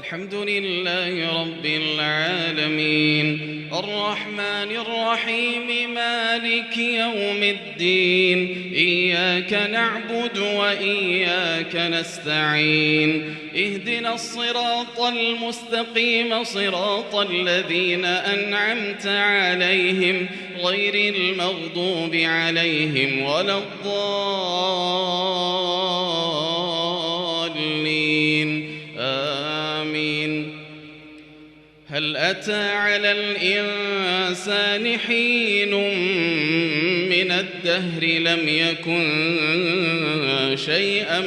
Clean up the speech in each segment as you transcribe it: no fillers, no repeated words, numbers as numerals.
الحمد لله رب العالمين الرحمن الرحيم مالك يوم الدين إياك نعبد وإياك نستعين اهدنا الصراط المستقيم صراط الذين أنعمت عليهم غير المغضوب عليهم ولا الضالين آمين. هل أتى على الإنسان حين من الدهر لم يكن شيئا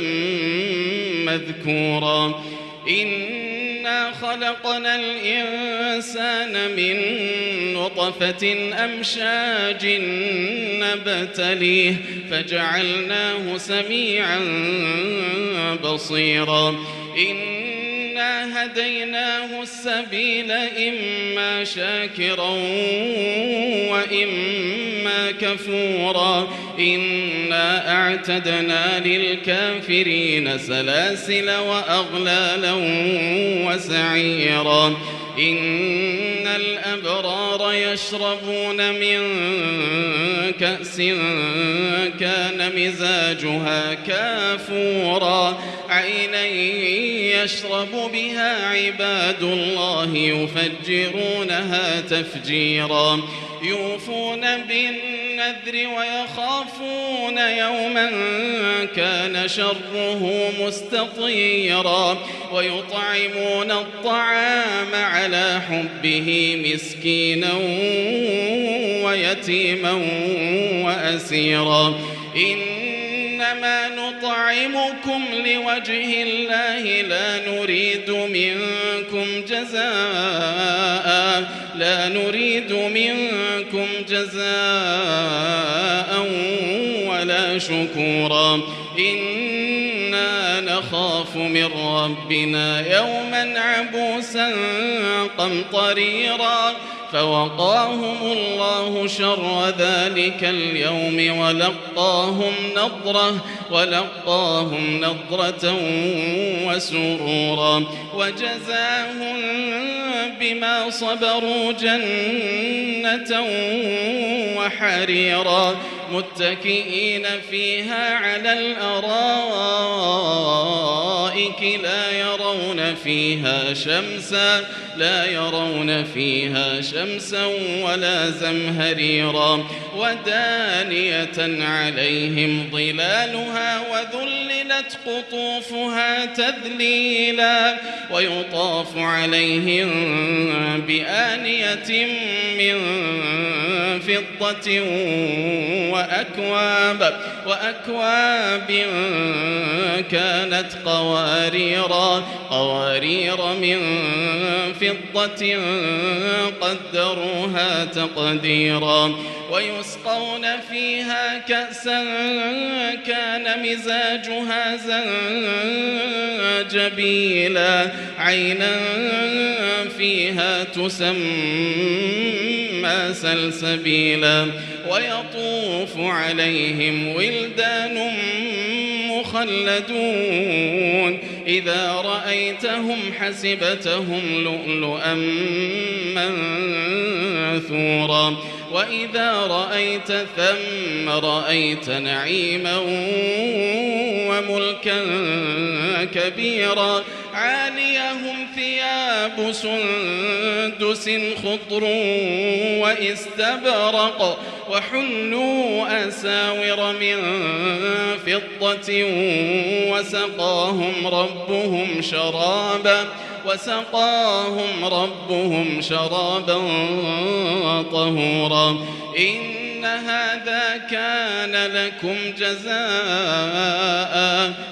مذكورا إنا خلقنا الإنسان من نطفة أمشاج نبتليه فجعلناه سميعا بصيرا إنا هديناه السبيل إما شاكرا وإما كفورا إنا أعتدنا للكافرين سلاسل وأغلالا وسعيرا إن الأبرار يشربون من كأس كان مزاجها كافورا عينا يشرب بها عباد الله يفجرونها تفجيرا يوفون بالنذر ويخافون يوما كان شره مستطيرا ويطعمون الطعام على حبه مسكينا ويتيما وأسيرا إنما نطعمكم لوجه الله لا نريد منكم جزاء ولا شكورا إنا نخاف من ربنا يوما عبوسا قمطريرا فوقاهم الله شر ذلك اليوم ولقاهم نضرة وسرورا وجزاهم بما صبروا جنة وحريرا متكئين فيها على الأرائك لا يرون فيها شمسا ولا زمهريرا ودانية عليهم ظلالها وذللت قطوفها تذليلا ويطاف عليهم بآنية من فضة وأكواب كانت قوارير من فضة قدروها تقديرا ويسقون فيها كأسا كان مزاجها زنجبيلا عينا فيها تسمى سلسبيلا ويطوف عليهم ولدان مخلدون إذا رأيتهم حسبتهم لؤلؤا منثورا وإذا رأيت ثم رأيت نعيما وملكا كبيرا عاليهم ثياب سندس خضر واستبرق وحلوا أساور من فضة وسقاهم ربهم شرابا طهورا إن هذا كان لكم جزاء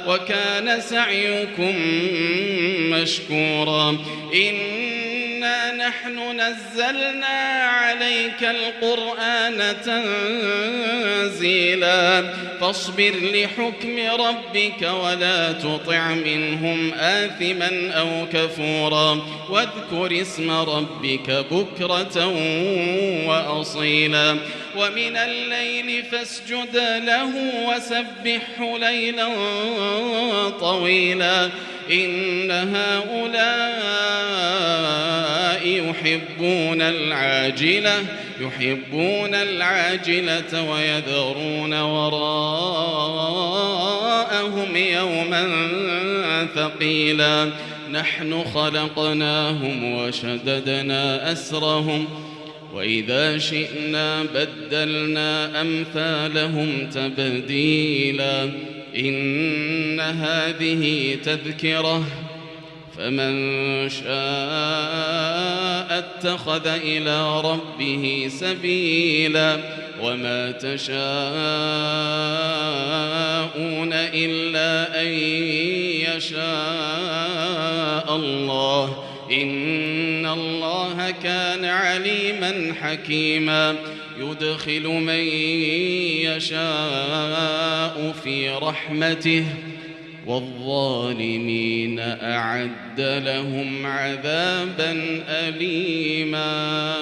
وكان سعيكم مشكورا إنا نحن نزلنا عليك القرآن تنزيلا فاصبر لحكم ربك ولا تطع منهم آثما أو كفورا واذكر اسم ربك بكرة وأصيلا ومن الليل فاسجد له وسبحه ليلا طويلا إن هؤلاء يحبون العاجلة ويذرون وراءهم يوما ثقيلا نحن خلقناهم وشددنا أسرهم وإذا شئنا بدلنا أمثالهم تبديلا إن هذه تذكرة فمن شاء اتخذ إلى ربه سبيلا وما تشاءون إلا أن يشاء الله إن الله كان عليما حكيما يدخل من يشاء في رحمته والظالمين أعد لهم عذابا أليما.